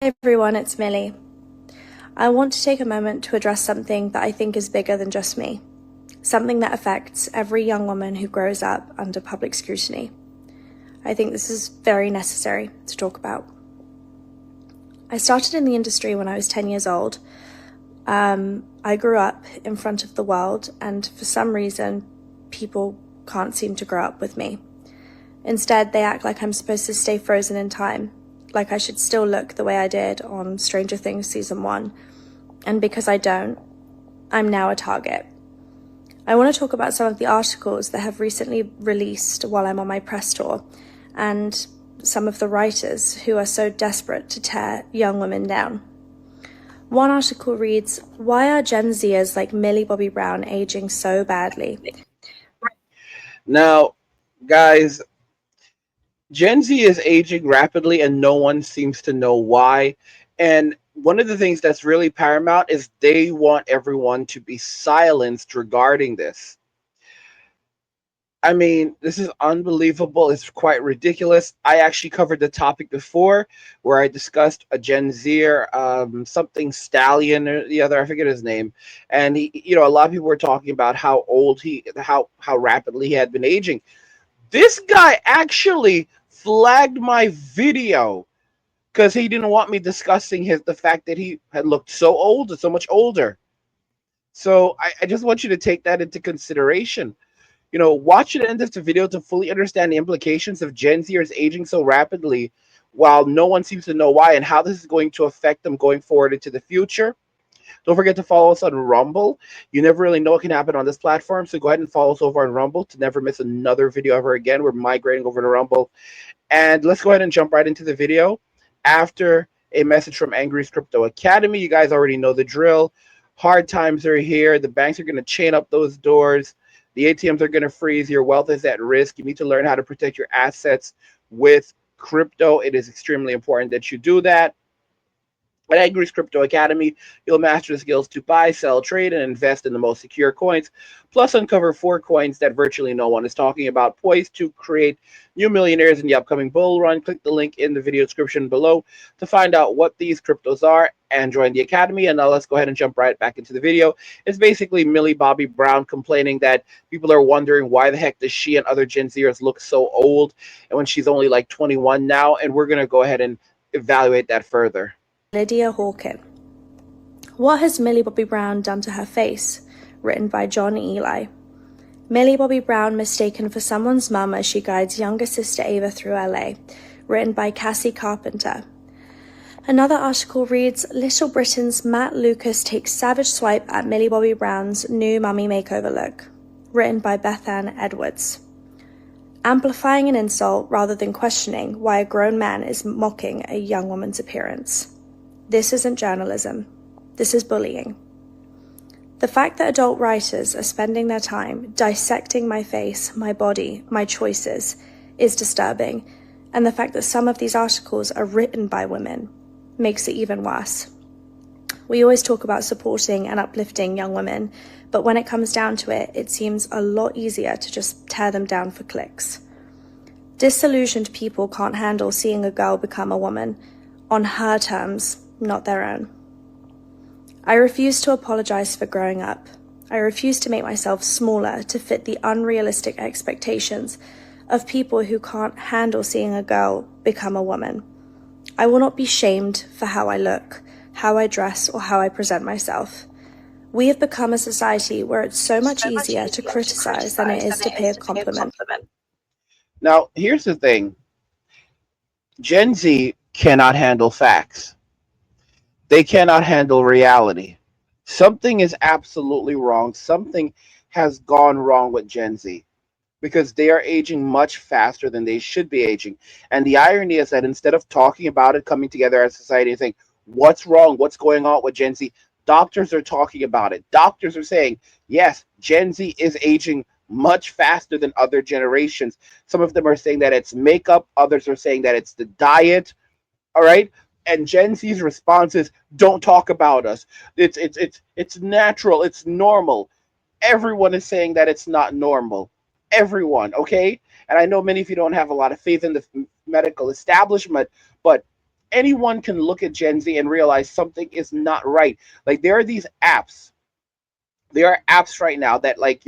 Hey everyone, it's Millie. I want to take a moment to address something that I think is bigger than just me, something that affects every young woman who grows up under public scrutiny. I think this is very necessary to talk about. I started in the industry when I was 10 years old. I grew up in front of the world, and for some reason, people can't seem to grow up with me. Instead, they act like I'm supposed to stay frozen in time, like I should still look the way I did on Stranger Things Season 1. And because I don't, I'm now a target. I want to talk about some of the articles that have recently released while I'm on my press tour, and some of the writers who are so desperate to tear young women down. One article reads, "Why are Gen Zers like Millie Bobby Brown aging so badly?" Now, guys, Gen Z is aging rapidly and no one seems to know why. And one of the things that's really paramount is they want everyone to be silenced regarding this. I mean, this is unbelievable. It's quite ridiculous. I actually covered the topic before where I discussed a Gen Zer, something Stallion or the other, I forget his name. And a lot of people were talking about how old how rapidly he had been aging. This guy actually flagged my video because he didn't want me discussing the fact that he had looked so old, so much older. So I just want you to take that into consideration. Watch the end of the video to fully understand the implications of Gen Zers aging so rapidly while no one seems to know why and how this is going to affect them going forward into the future. Don't forget to follow us on Rumble. You never really know what can happen on this platform, so go ahead and follow us over on Rumble to never miss another video ever again. We're migrating over to Rumble. And let's go ahead and jump right into the video. After a message from Angry's Crypto Academy, you guys already know the drill. Hard times are here. The banks are going to chain up those doors. The ATMs are going to freeze. Your wealth is at risk. You need to learn how to protect your assets with crypto. It is extremely important that you do that. At Angry's Crypto Academy, you'll master the skills to buy, sell, trade, and invest in the most secure coins, plus uncover 4 coins that virtually no one is talking about, poised to create new millionaires in the upcoming bull run. Click the link in the video description below to find out what these cryptos are and join the academy. And now let's go ahead and jump right back into the video. It's basically Millie Bobby Brown complaining that people are wondering why the heck does she and other Gen Zers look so old, and when she's only like 21 now, and we're going to go ahead and evaluate that further. Lydia Hawken. What has Millie Bobby Brown done to her face? Written by John Eli. Millie Bobby Brown mistaken for someone's mum as she guides younger sister Ava through LA. Written by Cassie Carpenter. Another article reads, Little Britain's Matt Lucas takes savage swipe at Millie Bobby Brown's new mummy makeover look. Written by Bethann Edwards. Amplifying an insult rather than questioning why a grown man is mocking a young woman's appearance. This isn't journalism. This is bullying. The fact that adult writers are spending their time dissecting my face, my body, my choices is disturbing, and the fact that some of these articles are written by women makes it even worse. We always talk about supporting and uplifting young women, but when it comes down to it, it seems a lot easier to just tear them down for clicks. Disillusioned people can't handle seeing a girl become a woman on her terms, not their own. I refuse to apologize for growing up. I refuse to make myself smaller to fit the unrealistic expectations of people who can't handle seeing a girl become a woman. I will not be shamed for how I look, how I dress, or how I present myself. We have become a society where it's so much easier to criticize than it is to pay a compliment. Now, here's the thing. Gen Z cannot handle facts. They cannot handle reality. Something is absolutely wrong. Something has gone wrong with Gen Z because they are aging much faster than they should be aging. And the irony is that instead of talking about it, coming together as a society and saying, what's wrong? What's going on with Gen Z? Doctors are talking about it. Doctors are saying, yes, Gen Z is aging much faster than other generations. Some of them are saying that it's makeup. Others are saying that it's the diet. All right. And Gen Z's response is, don't talk about us. It's natural. It's normal. Everyone is saying that it's not normal. Everyone, okay? And I know many of you don't have a lot of faith in the medical establishment, but anyone can look at Gen Z and realize something is not right. Like there are these apps, there are apps right now that, like,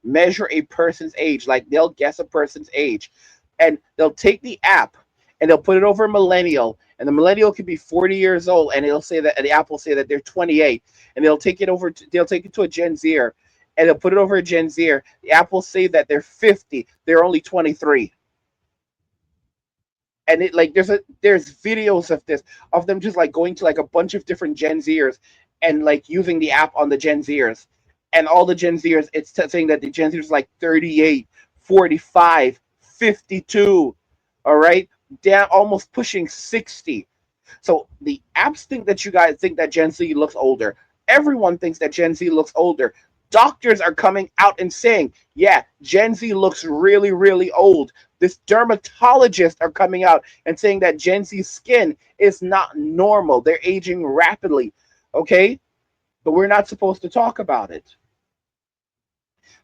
measure a person's age. Like they'll guess a person's age, and they'll take the app and they'll put it over a millennial, and the millennial could be 40 years old, and it'll say that, and the app will say that they're 28, and they'll take it to a Gen Zer, and they'll put it over a Gen Zer. The app will say that they're 50, they're only 23. And it, like, there's videos of this, of them just like going to like a bunch of different Gen Zers and like using the app on the Gen Zers, and all the Gen Zers, it's saying that the Gen Zers is like 38, 45, 52, all right, down almost pushing 60. So the apps think that you guys think that Gen Z looks older. Everyone thinks that Gen Z looks older. Doctors are coming out and saying, yeah, Gen Z looks really, really old. This dermatologists are coming out and saying that Gen Z skin is not normal. They're aging rapidly. Okay? But we're not supposed to talk about it.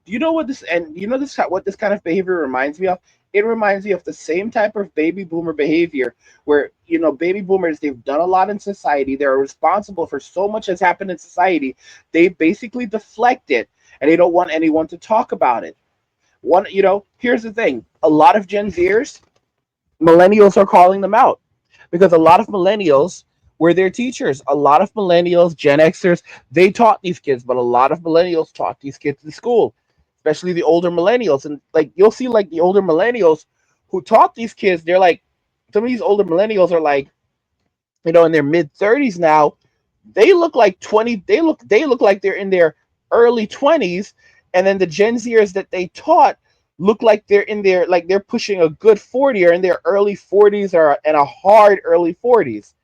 Do you know what this, and you know this, what this kind of behavior reminds me of? It reminds me of the same type of baby boomer behavior where, baby boomers, they've done a lot in society. They're responsible for so much has happened in society. They basically deflect it, and they don't want anyone to talk about it. Here's the thing. A lot of Gen Zers, millennials are calling them out because a lot of millennials were their teachers. A lot of millennials, Gen Xers, they taught these kids, but a lot of millennials taught these kids in school, especially the older millennials. And like you'll see, like the older millennials who taught these kids, they're like, some of these older millennials are like, in their mid 30s now. They look like 20. They look like they're in their early 20s, and then the Gen Zers that they taught look like they're in their, like they're pushing a good 40 or in their early 40s or in a hard early 40s.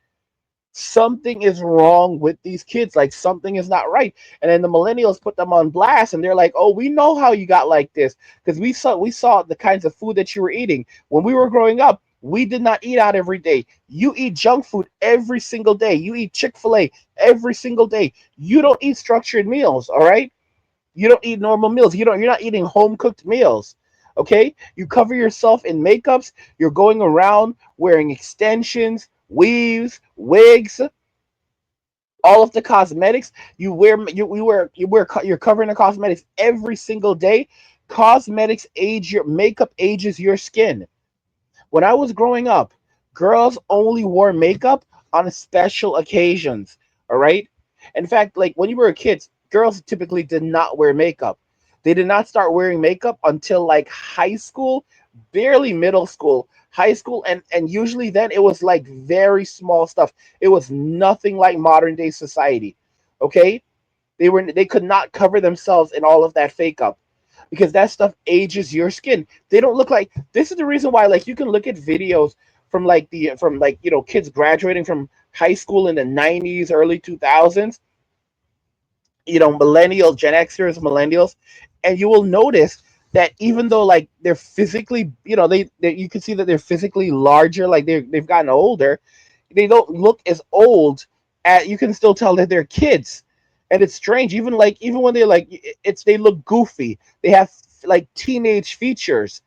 Something is wrong with these kids. Like something is not right. And then the millennials put them on blast, and they're like, "Oh, we know how you got like this because we saw the kinds of food that you were eating when we were growing up. We did not eat out every day. You eat junk food every single day. You eat Chick-fil-A every single day. You don't eat structured meals, all right? You don't eat normal meals. You're not eating home cooked meals. Okay? You cover yourself in makeups. You're going around wearing extensions, weaves, wigs, all of the cosmetics. You're covering the cosmetics every single day. Cosmetics age your makeup ages your skin. When I was growing up, girls only wore makeup on special occasions. All right. In fact, like when you were a kid, girls typically did not wear makeup. They did not start wearing makeup until like high school, barely middle school, high school, and usually then it was like very small stuff. It was nothing like modern day society. Okay, they could not cover themselves in all of that fake up because that stuff ages your skin. They don't look like, this is the reason why, like, you can look at videos from like, kids graduating from high school in the 90s, early 2000s, millennials, Gen Xers, millennials, and you will notice that even though like they're physically, you can see that they're physically larger, like they've gotten older, they don't look as old. You can still tell that they're kids, and it's strange. Even when they're like, they look goofy. They have like teenage features,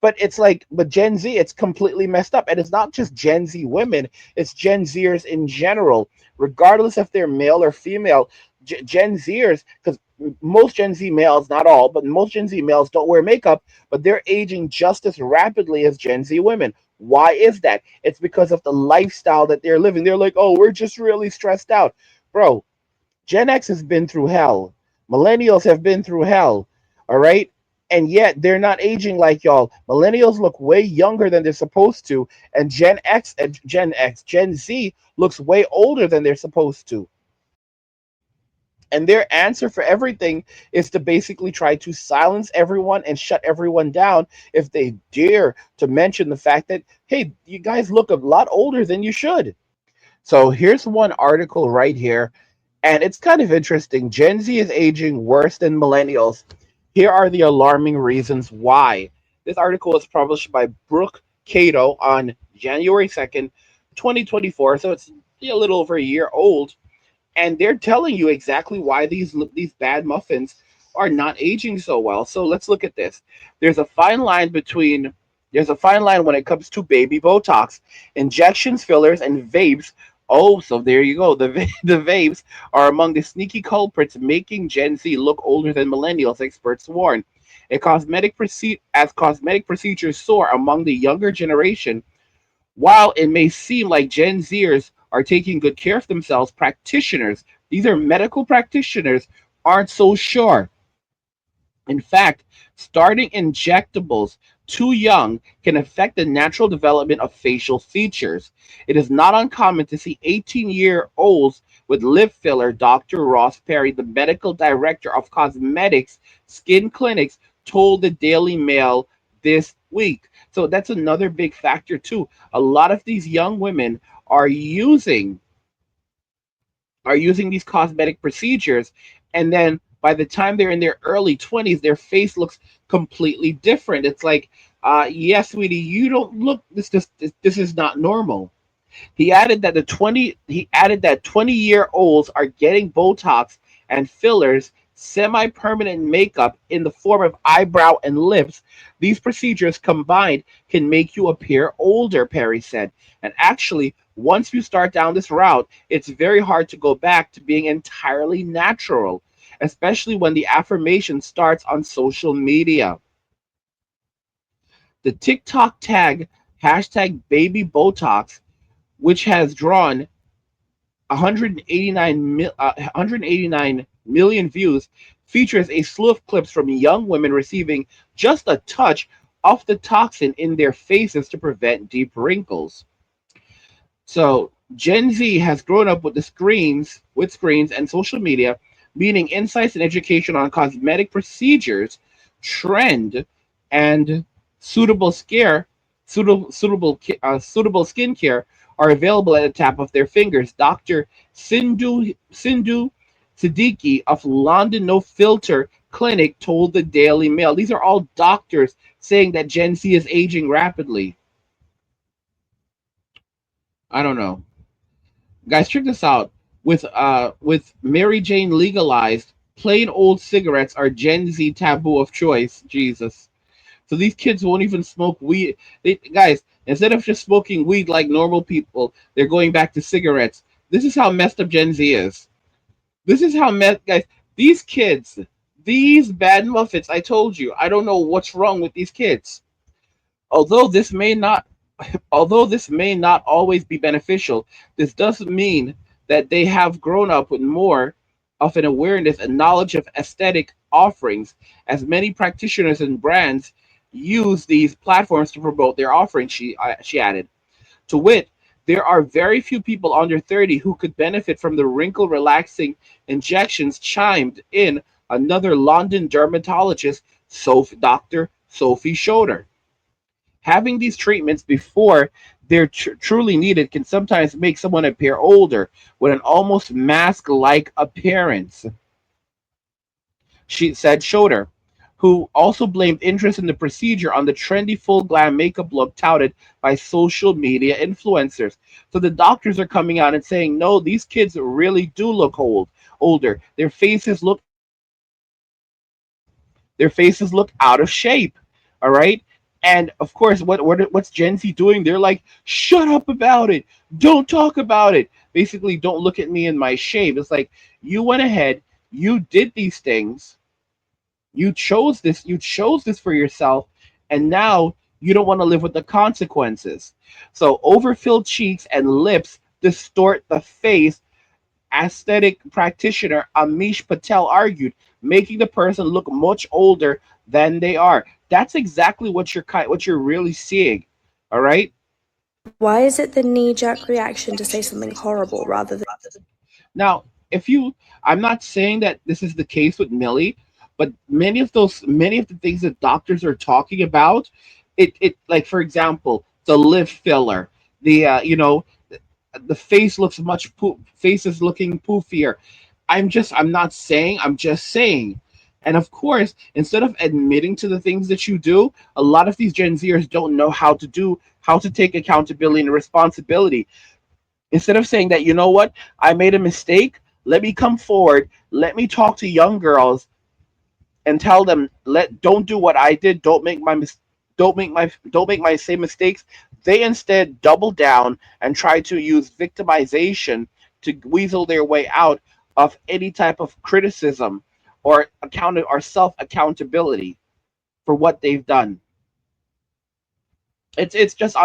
but it's like, but Gen Z, it's completely messed up, and it's not just Gen Z women; it's Gen Zers in general, regardless if they're male or female. Gen Zers, because most Gen Z males, not all, but most Gen Z males don't wear makeup, but they're aging just as rapidly as Gen Z women. Why is that? It's because of the lifestyle that they're living. They're like, oh, we're just really stressed out. Bro, Gen X has been through hell. Millennials have been through hell. All right? And yet they're not aging like y'all. Millennials look way younger than they're supposed to, and Gen Z looks way older than they're supposed to. And their answer for everything is to basically try to silence everyone and shut everyone down if they dare to mention the fact that, hey, you guys look a lot older than you should. So here's one article right here, and it's kind of interesting. Gen Z is aging worse than millennials. Here are the alarming reasons why. This article was published by Brooke Cato on January 2nd, 2024. So it's a little over a year old, and they're telling you exactly why these bad muffins are not aging so well. So let's look at this. There's a fine line between There's a fine line when it comes to baby Botox, injections, fillers, and vapes. Oh, so there you go. The vapes are among the sneaky culprits, making Gen Z look older than millennials, experts warn. As cosmetic procedures soar among the younger generation, while it may seem like Gen Zers are taking good care of themselves, practitioners, these are medical practitioners, aren't so sure. In fact, starting injectables too young can affect the natural development of facial features. It is not uncommon to see 18-year-olds with lip filler. Dr. Ross Perry, the medical director of cosmetics skin clinics, told the Daily Mail this week. So that's another big factor too. A lot of these young women are using these cosmetic procedures, and then by the time they're in their early 20s, their face looks completely different. It's like, yes, sweetie, you don't look this is not normal. He added that 20-year-olds are getting Botox and fillers, semi-permanent makeup in the form of eyebrow and lips. These procedures combined can make you appear older, Perry said. And actually, once you start down this route, it's very hard to go back to being entirely natural, especially when the affirmation starts on social media. The TikTok tag hashtag baby Botox, which has drawn 189 million views, features a slew of clips from young women receiving just a touch of the toxin in their faces to prevent deep wrinkles. So Gen Z has grown up with screens and social media, meaning insights and education on cosmetic procedures, trend, and suitable scare, suitable skincare are available at the tap of their fingers. Dr. Sindhu Siddiqui of London No Filter Clinic told the Daily Mail. These are all doctors saying that Gen Z is aging rapidly. I don't know. Guys, check this out. With Mary Jane legalized, plain old cigarettes are Gen Z taboo of choice. Jesus. So these kids won't even smoke weed. Guys, instead of just smoking weed like normal people, they're going back to cigarettes. This is how messed up Gen Z is. This is how guys. These kids, these bad muffins. I told you, I don't know what's wrong with these kids. Although this may not Although this may not always be beneficial, this doesn't mean that they have grown up with more of an awareness and knowledge of aesthetic offerings, as many practitioners and brands use these platforms to promote their offerings, she added. To wit, there are very few people under 30 who could benefit from the wrinkle relaxing injections, chimed in another London dermatologist, Dr. Sophie Schroeder. Having these treatments before they're truly needed can sometimes make someone appear older with an almost mask like appearance, she said Schroeder, who also blamed interest in the procedure on the trendy full glam makeup look touted by social media influencers. So the doctors are coming out and saying, no, these kids really do look older. Their faces look out of shape. All right. And of course, what's Gen Z doing? They're like, shut up about it. Don't talk about it. Basically, don't look at me in my shape. It's like you went ahead, you did these things, you chose this for yourself, and now you don't want to live with the consequences. So overfilled cheeks and lips distort the face, aesthetic practitioner Amish Patel argued, making the person look much older than they are. That's exactly what you're really seeing. All right. Why is it the knee-jerk reaction to say something horrible rather than Now, if you, I'm not saying that this is the case with Millie, but many of the things that doctors are talking about, it like for example, the lip filler, the face looks face is looking poofier. I'm not saying, I'm just saying. And of course, instead of admitting to the things that you do, a lot of these Gen Zers don't know how to take accountability and responsibility. Instead of saying that, you know what, I made a mistake, let me come forward, let me talk to young girls and tell them, let don't do what I did, don't make my mistake. don't make my same mistakes. They instead double down and try to use victimization to weasel their way out of any type of criticism or self accountability for what they've done. It's just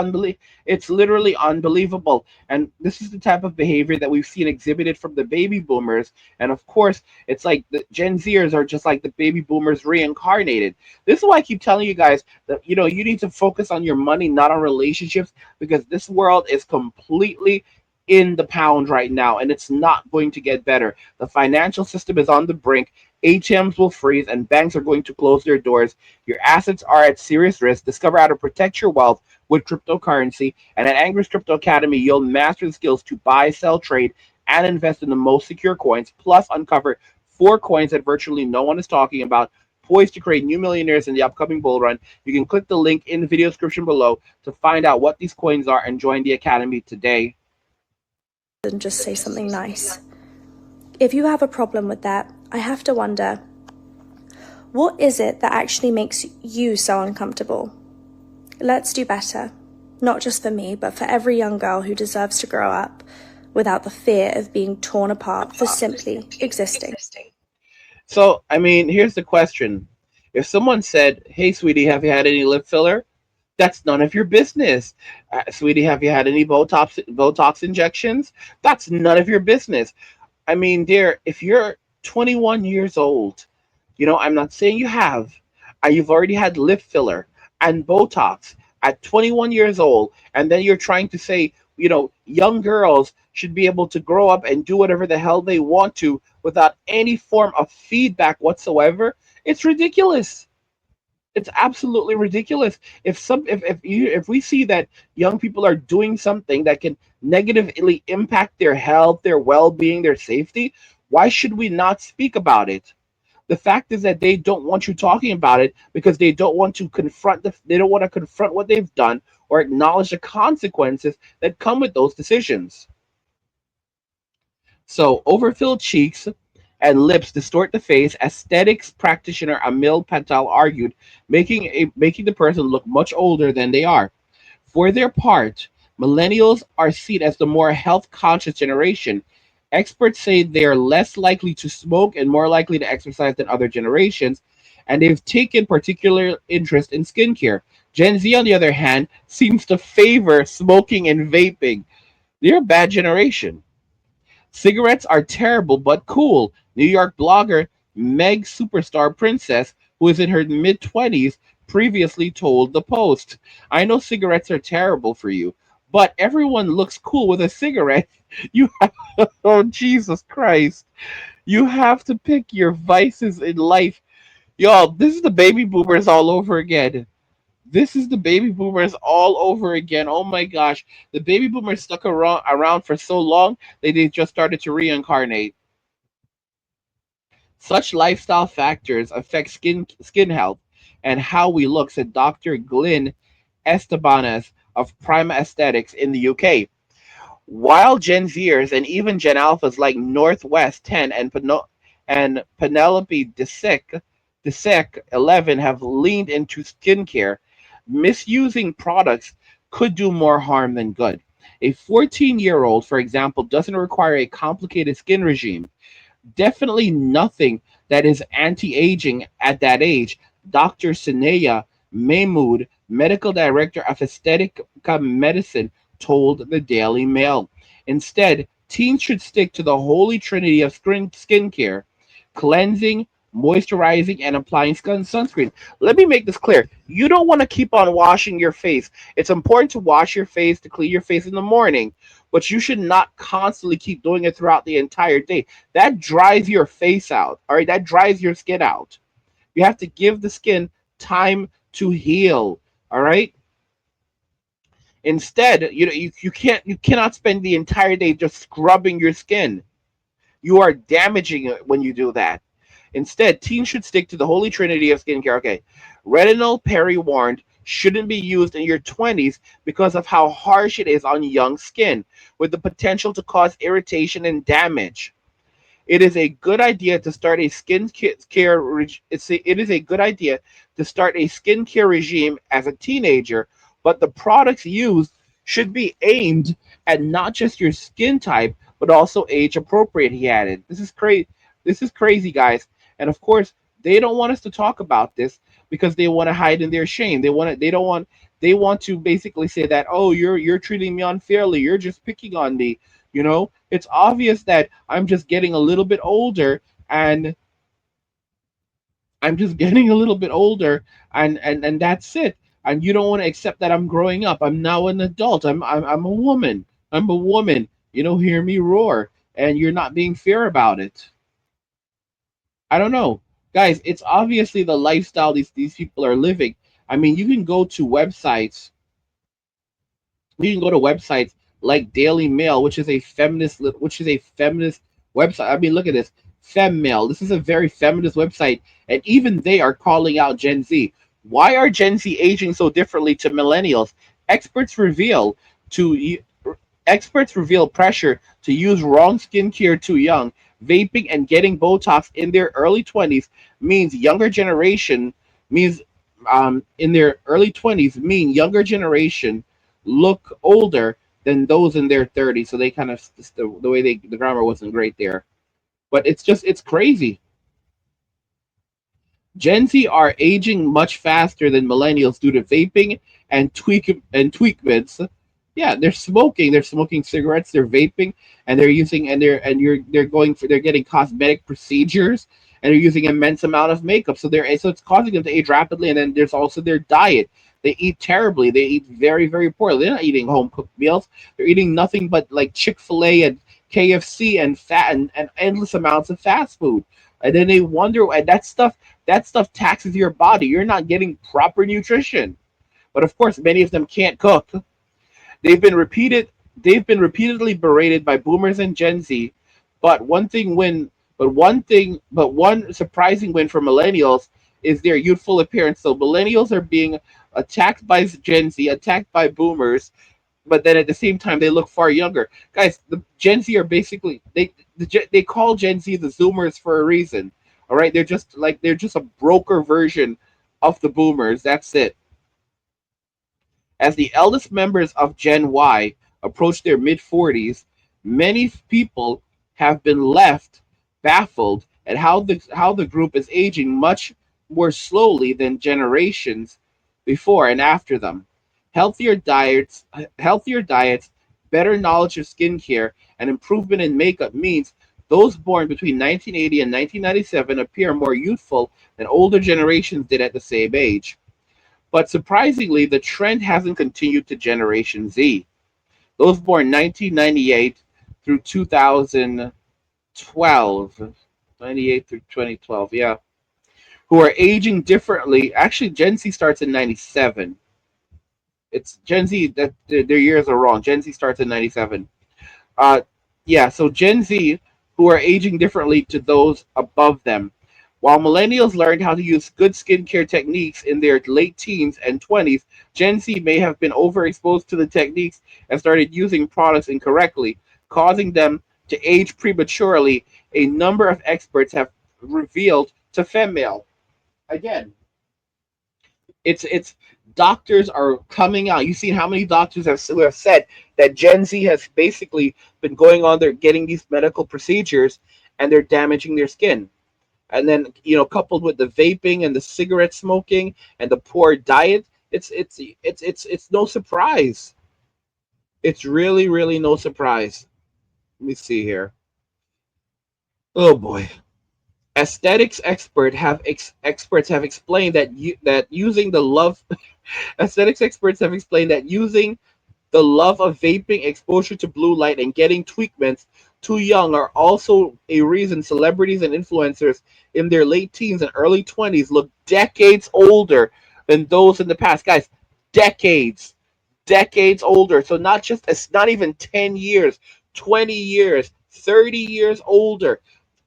it's literally unbelievable. And this is the type of behavior that we've seen exhibited from the baby boomers. And of course, it's like the Gen Zers are just like the baby boomers reincarnated. This is why I keep telling you guys that you need to focus on your money, not on relationships, because this world is completely in the pound right now, and it's not going to get better. The financial system is on the brink. ATMs will freeze and banks are going to close their doors. Your assets are at serious risk. Discover how to protect your wealth with cryptocurrency. And at Angry's Crypto Academy, you'll master the skills to buy, sell, trade, and invest in the most secure coins, plus uncover four coins that virtually no one is talking about, poised to create new millionaires in the upcoming bull run. You can click the link in the video description below to find out what these coins are and join the academy today. And just say something nice. If you have a problem with that, I have to wonder, what is it that actually makes you so uncomfortable? Let's do better. Not just for me, but for every young girl who deserves to grow up without the fear of being torn apart for simply existing. So, I mean, here's the question. If someone said, "Hey, sweetie, have you had any lip filler?" That's none of your business. Sweetie, have you had any Botox injections? That's none of your business. I mean, dear, if you're 21 years old, I'm not saying you have, and you've already had lip filler and Botox at 21 years old, and then you're trying to say, young girls should be able to grow up and do whatever the hell they want to without any form of feedback whatsoever, it's ridiculous. It's absolutely ridiculous. If we see that young people are doing something that can negatively impact their health, their well-being, their safety, why should we not speak about it? The fact is that they don't want you talking about it because they don't want to confront what they've done or acknowledge the consequences that come with those decisions. So, overfilled cheeks and lips distort the face, aesthetics practitioner Amil Patel argued, making the person look much older than they are. For their part, millennials are seen as the more health conscious generation. Experts say they are less likely to smoke and more likely to exercise than other generations, and they've taken particular interest in skincare. Gen Z, on the other hand, seems to favor smoking and vaping. They're a bad generation. Cigarettes are terrible but cool. New York blogger Meg Superstar Princess, who is in her mid 20s, previously told the Post, "I know cigarettes are terrible for you, but everyone looks cool with a cigarette." You have, oh, Jesus Christ. You have to pick your vices in life. Y'all, this is the baby boomers all over again. This is the baby boomers all over again. Oh my gosh. The baby boomers stuck around for so long, they just started to reincarnate. Such lifestyle factors affect skin health and how we look, said Dr. Glyn Estebanes of Prima Aesthetics in the UK. While Gen Zers and even Gen Alphas like Northwest 10 and Penelope Desec 11 have leaned into skincare, misusing products could do more harm than good. A 14-year-old, for example, doesn't require a complicated skin regime. Definitely nothing that is anti-aging at that age. Dr. Sinaya Mahmood, medical director of aesthetic medicine, told the Daily Mail. Instead, teens should stick to the holy trinity of skincare: cleansing, moisturizing, and applying sunscreen. Let me make this clear. You don't want to keep on washing your face. It's important to wash your face, to clean your face in the morning, but you should not constantly keep doing it throughout the entire day. That dries your face out. All right, that dries your skin out. You have to give the skin time to heal. All right. Instead, you cannot spend the entire day just scrubbing your skin. You are damaging it when you do that. Instead, teens should stick to the holy trinity of skincare. Okay, retinol, Perry warned, shouldn't be used in your 20s because of how harsh it is on young skin, with the potential to cause irritation and damage. It is a good idea to start a it is a good idea to start a skincare regime as a teenager, but the products used should be aimed at not just your skin type, but also age appropriate, he added. This is crazy. This is crazy, guys. And of course, they don't want us to talk about this because they want to hide in their shame. They want to basically say that, oh, you're treating me unfairly. You're just picking on me. It's obvious that I'm just getting a little bit older, and I'm just getting a little bit older, and that's it. And you don't want to accept that I'm growing up. I'm now an adult. I'm a woman. I'm a woman. Hear me roar. And you're not being fair about it. I don't know. Guys, it's obviously the lifestyle these people are living. I mean, you can go to websites like Daily Mail, which is a feminist website. I mean, look at this. FemMail. This is a very feminist website, and even they are calling out Gen Z. Why are Gen Z aging so differently to millennials? Experts reveal to Experts reveal pressure to use wrong skincare too young. Vaping and getting Botox in their early 20s means younger generation means in their early 20s mean younger generation look older than those in their 30s. So they kind of the way the grammar wasn't great there, but it's crazy. Gen Z are aging much faster than millennials due to vaping and tweakments. Yeah, they're smoking cigarettes, they're vaping, and they're getting cosmetic procedures, and they're using immense amount of makeup. So it's causing them to age rapidly. And then there's also their diet. They eat terribly. They eat very, very poorly. They're not eating home cooked meals. They're eating nothing but like Chick-fil-A and KFC and fat and endless amounts of fast food. And then they wonder, and that stuff taxes your body. You're not getting proper nutrition. But of course, many of them can't cook. They've been repeated. They've been repeatedly berated by boomers and Gen Z. But one surprising win for millennials is their youthful appearance. So millennials are being attacked by Gen Z, attacked by boomers, but then at the same time they look far younger. Guys, the Gen Z are basically they call Gen Z the Zoomers for a reason. All right, they're just a broker version of the boomers. That's it. As the eldest members of Gen Y approach their mid 40s, many people have been left baffled at how the group is aging much more slowly than generations before and after them. Healthier diets, healthier diets, better knowledge of skincare, and improvement in makeup means those born between 1980 and 1997 appear more youthful than older generations did at the same age. But surprisingly, the trend hasn't continued to Generation Z. Those born 1998 through 2012, 98 through 2012, yeah, who are aging differently. Actually, Gen Z starts in 97. It's Gen Z that their years are wrong. Gen Z starts in 97. Uh, yeah, so Gen Z, who are aging differently to those above them. While millennials learned how to use good skincare techniques in their late teens and 20s, Gen Z may have been overexposed to the techniques and started using products incorrectly, causing them to age prematurely, a number of experts have revealed to FemMail. Again, it's doctors are coming out. You've seen how many doctors have said that Gen Z has basically been going on there getting these medical procedures, and they're damaging their skin. And then coupled with the vaping and the cigarette smoking and the poor diet, it's no surprise. It's really, really no surprise. Let me see here. Oh boy. Experts have explained that using the love aesthetics experts have explained that using the love of vaping, exposure to blue light, and getting tweakments too young are also a reason celebrities and influencers in their late teens and early 20s look decades older than those in the past. Guys, decades, decades older. So it's not even 10 years, 20 years, 30 years older.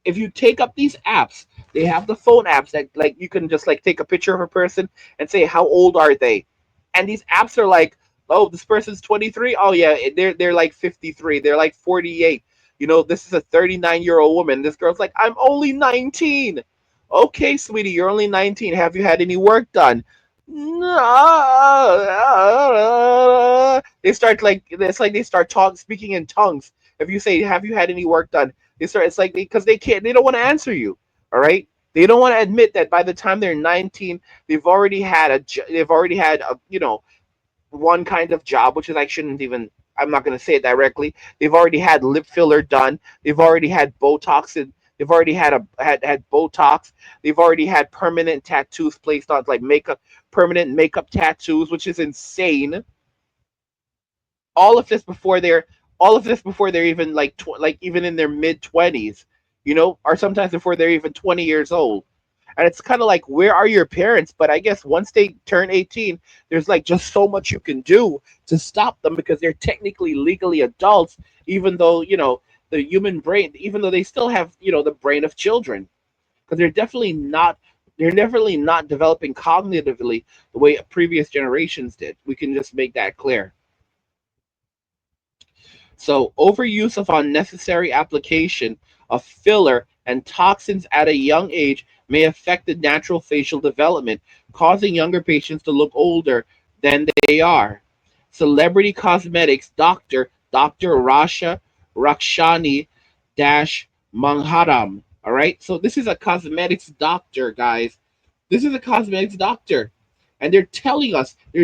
If you take up these apps, they have the phone apps that like you can just like take a picture of a person and say how old are they, and these apps are like, oh, this person's 23. Oh yeah, they're like 53. They're like 48. This is a 39-year-old woman. This girl's like, I'm only 19. Okay, sweetie, you're only 19. Have you had any work done? No. They start like it's like they start speaking in tongues. If you say, "Have you had any work done?" They start. It's like because they don't want to answer you. All right, they don't want to admit that by the time they're 19, they've already had a one kind of job, which is I shouldn't even. I'm not going to say it directly. They've already had lip filler done. They've already had Botox and they've already had Botox. They've already had permanent tattoos placed on like makeup, permanent makeup tattoos, which is insane. All of this before they're all of this before they're even like even in their mid 20s, or sometimes before they're even 20 years old. And it's kind of like, where are your parents? But I guess once they turn 18, there's like just so much you can do to stop them because they're technically legally adults, even though, the human brain, even though they still have, the brain of children, because they're definitely not developing cognitively the way previous generations did. We can just make that clear. So, overuse of unnecessary application of filler and toxins at a young age may affect the natural facial development, causing younger patients to look older than they are. Celebrity cosmetics Dr. Rasha Rakshani Dash Mangharam. All right, so this is a cosmetics doctor, guys. This is a cosmetics doctor. And they're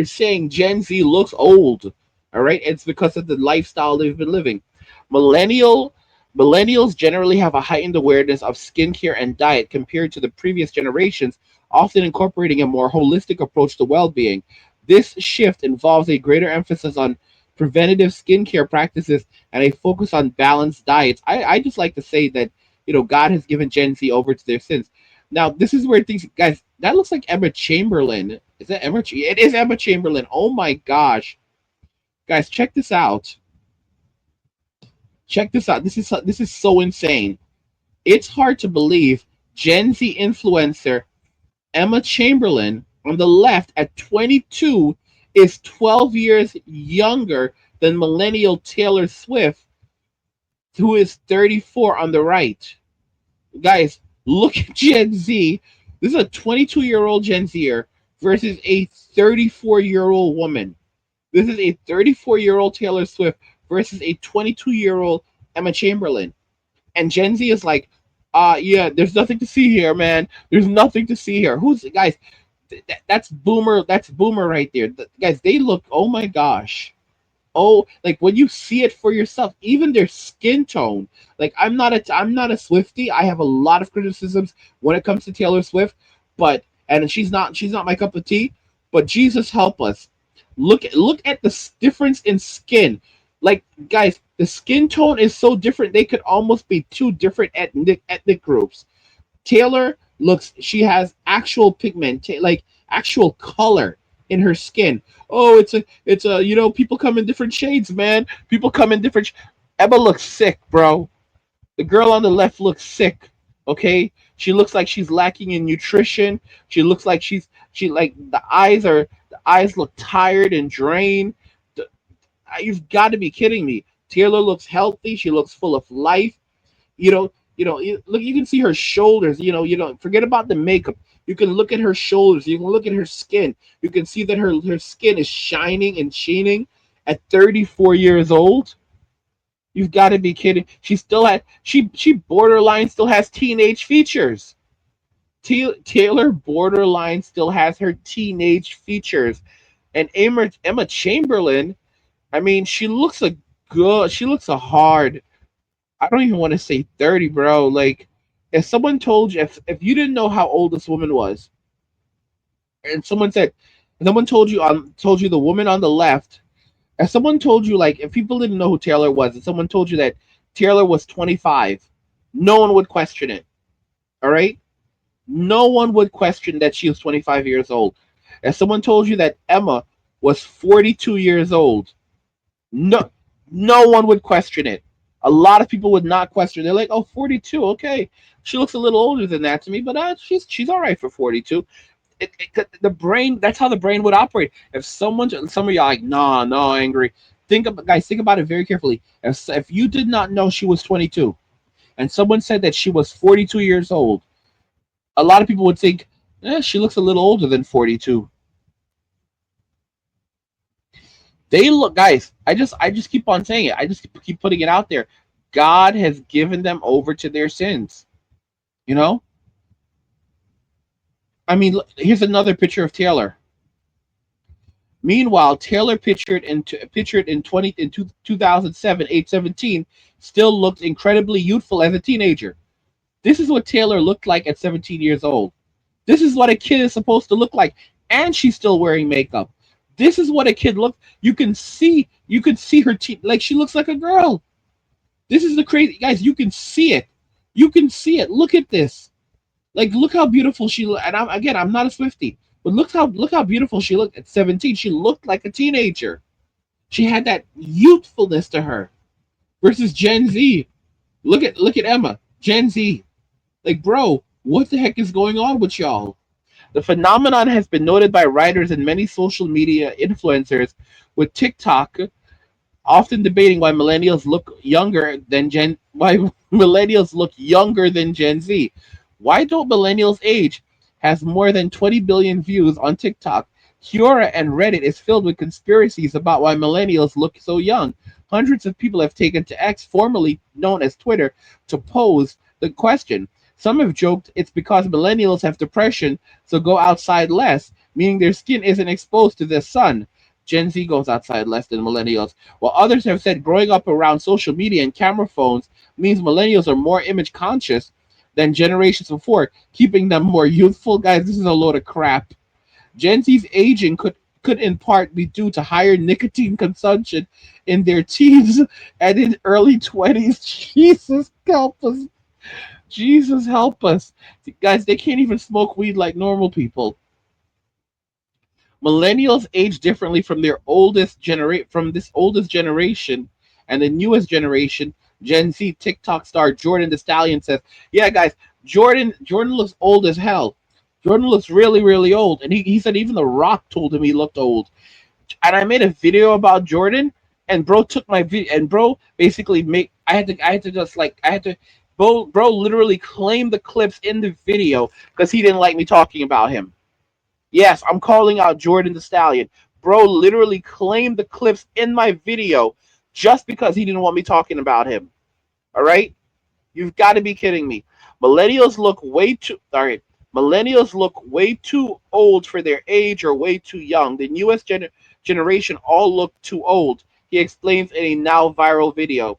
saying Gen Z looks old. All right. It's because of the lifestyle they've been living. Millennial Millennials generally have a heightened awareness of skincare and diet compared to the previous generations, often incorporating a more holistic approach to well-being. This shift involves a greater emphasis on preventative skincare practices and a focus on balanced diets. I just like to say that God has given Gen Z over to their sins. Now, this is where things, guys, that looks like Emma Chamberlain. Is that Emma? It is Emma Chamberlain. Oh my gosh. Guys, check this out. Check this out. This is so insane. It's hard to believe Gen Z influencer Emma Chamberlain on the left at 22 is 12 years younger than millennial Taylor Swift, who is 34 on the right. Guys, look at Gen Z. This is a 22-year-old Gen Zer versus a 34-year-old woman. This is a 34-year-old Taylor Swift versus a 22-year-old Emma Chamberlain. And Gen Z is like, yeah, there's nothing to see here, man. There's nothing to see here. Who's guys? That's boomer. That's boomer right there. Guys, they look. Oh my gosh. Oh, like when you see it for yourself, even their skin tone. Like I'm not a Swiftie. I have a lot of criticisms when it comes to Taylor Swift, but and she's not my cup of tea. But Jesus help us. Look at the difference in skin. Like guys, the skin tone is so different. They could almost be two different ethnic groups. Taylor looks she has actual pigment, like actual color in her skin. Oh, it's a people come in different shades, man. People come in different Emma looks sick, bro. The girl on the left looks sick. Okay? She looks like she's lacking in nutrition. She looks like she like the eyes look tired and drained. You've got to be kidding me. Taylor looks healthy. She looks full of life. Look, you can see her shoulders. Forget about the makeup. You can look at her shoulders. You can look at her skin. You can see that her skin is shining and sheening at 34 years old. You've got to be kidding. She borderline still has teenage features. Taylor borderline still has her teenage features, and Emma Chamberlain. I mean, she looks a hard. I don't even want to say 30, bro. Like, if someone told you, if you didn't know how old this woman was, and someone told you the woman on the left, if someone told you, like, if people didn't know who Taylor was, and someone told you that Taylor was 25, no one would question it. All right? No one would question that she was 25 years old. If someone told you that Emma was 42 years old, no, no one would question it. A lot of people would not question. They're like, "Oh, 42, okay. She looks a little older than that to me, but she's all right for 42." The brain. That's how the brain would operate. If some of y'all like, nah, no, angry. Think about it very carefully. If you did not know she was 22, and someone said that she was 42 years old, a lot of people would think, she looks a little older than 42. They look, guys. I just keep on saying it. I just keep putting it out there. God has given them over to their sins. You know. I mean, here's another picture of Taylor. Meanwhile, Taylor pictured in 2007, age 17, still looked incredibly youthful as a teenager. This is what Taylor looked like at 17 years old. This is what a kid is supposed to look like, and she's still wearing makeup. This is what a kid look. You can see her like she looks like a girl. This is the crazy guys. You can see it. You can see it. Look at this. Like look how beautiful she looked. And I'm not a Swiftie, but look how beautiful she looked at 17. She looked like a teenager. She had that youthfulness to her. Versus Gen Z. Look at Emma. Gen Z. Like bro, what the heck is going on with y'all? The phenomenon has been noted by writers and many social media influencers, with TikTok often debating why millennials look younger than Gen Z. Why don't millennials age? Has more than 20 billion views on TikTok. Quora and Reddit is filled with conspiracies about why millennials look so young. Hundreds of people have taken to X, formerly known as Twitter, to pose the question. Some have joked it's because millennials have depression, so go outside less, meaning their skin isn't exposed to the sun. Gen Z goes outside less than millennials, while others have said growing up around social media and camera phones means millennials are more image conscious than generations before, keeping them more youthful. Guys, this is a load of crap. Gen Z's aging could in part be due to higher nicotine consumption in their teens and in early 20s. Jesus help us. Jesus help us. Guys, they can't even smoke weed like normal people. Millennials age differently from this oldest generation and the newest generation, Gen Z. TikTok star Jordan the Stallion says, "Yeah, guys, Jordan looks old as hell. Jordan looks really, really old." And he said even The Rock told him he looked old. And I made a video about Jordan, and bro took my video, and bro basically make I had to just like I had to. Bro literally claimed the clips in the video because he didn't like me talking about him. Yes, I'm calling out Jordan the Stallion. Bro literally claimed the clips in my video just because he didn't want me talking about him. All right? You've got to be kidding me. Millennials look way too all right. Millennials look way too old for their age or way too young. The newest generation all look too old. He explains in a now viral video.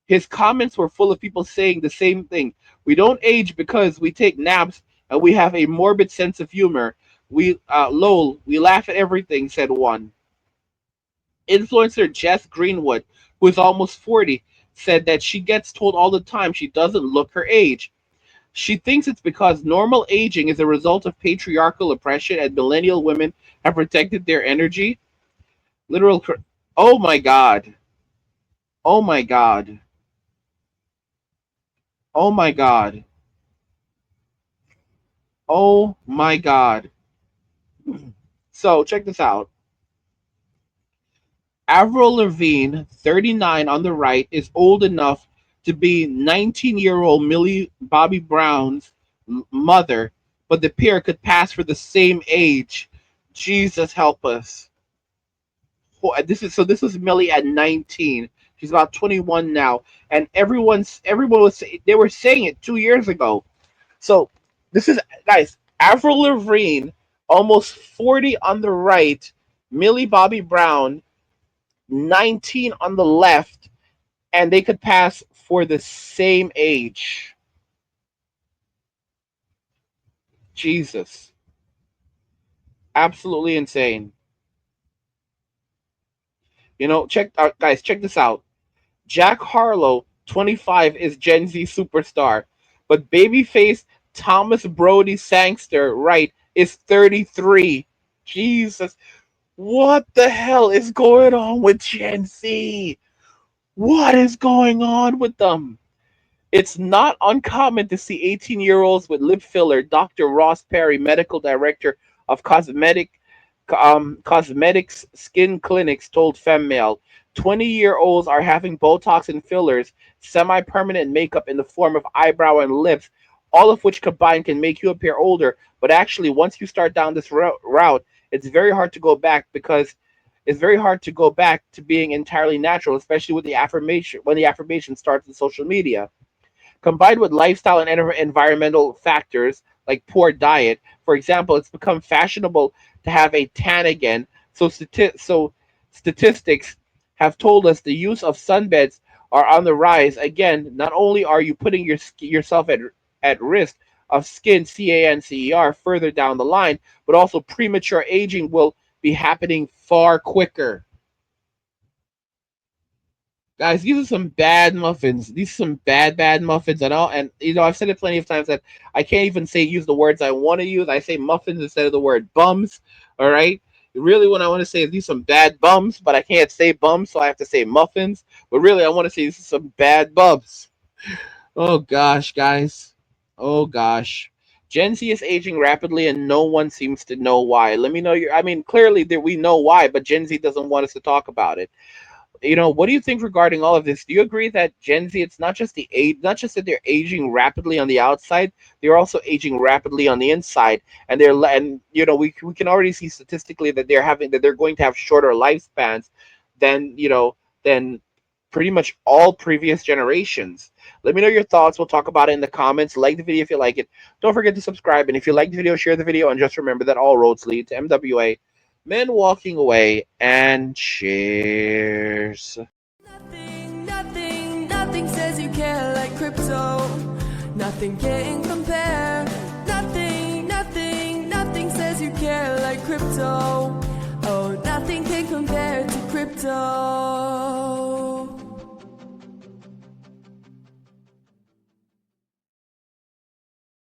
His comments were full of people saying the same thing. We don't age because we take naps and we have a morbid sense of humor. We laugh at everything, said one. Influencer Jess Greenwood, who is almost 40, said that she gets told all the time she doesn't look her age. She thinks it's because normal aging is a result of patriarchal oppression and millennial women have protected their energy. Literal. Oh my God. Oh my God. Oh my God. Oh my God. So check this out. Avril Lavigne, 39 on the right, is old enough to be 19-year-old Millie Bobby Brown's mother, but the pair could pass for the same age. Jesus help us. This was Millie at 19. She's about 21 now, and everyone was they were saying it 2 years ago. So this is guys, Avril Lavigne, almost 40 on the right, Millie Bobby Brown, 19 on the left, and they could pass for the same age. Jesus. Absolutely insane. Guys, check this out. Jack Harlow, 25, is Gen Z superstar, but babyface Thomas Brody Sangster, right, is 33. Jesus. What the hell is going on with Gen Z? What is going on with them? It's not uncommon to see 18-year-olds with lip filler, Dr. Ross Perry, medical director of cosmetics skin clinics, told FemMail. 20-year-olds are having Botox and fillers, semi-permanent makeup in the form of eyebrow and lips, all of which combined can make you appear older. But actually, once you start down this route, it's very hard to go back, because it's very hard to go back to being entirely natural, especially with the affirmation when the affirmation starts in social media. Combined with lifestyle and environmental factors like poor diet, for example, it's become fashionable to have a tan again. So statistics have told us the use of sunbeds are on the rise again. Not only are you putting yourself at risk of skin cancer further down the line, but also premature aging will be happening far quicker. Guys, these are some bad muffins. These are some bad muffins and all. And I've said it plenty of times that I can't even use the words I want to use. I say muffins instead of the word bums. All right. Really, what I want to say is these are some bad bums, but I can't say bums, so I have to say muffins. But really, I want to say these are some bad bums. Oh gosh, guys. Oh gosh. Gen Z is aging rapidly, and no one seems to know why. Let me know your. I mean, clearly that we know why, but Gen Z doesn't want us to talk about it. What do you think regarding all of this? Do you agree that Gen Z, it's not just the age, not just that they're aging rapidly on the outside, they're also aging rapidly on the inside, and we can already see statistically that they're going to have shorter lifespans than than pretty much all previous generations. Let me know your thoughts. We'll talk about it in the comments. Like the video if you like it. Don't forget to subscribe, and if you like the video, share the video, and just remember that all roads lead to MWA. Men walking away, and cheers. Nothing says you care like crypto. Nothing can compare. Nothing says you care like crypto. Oh, nothing can compare to crypto.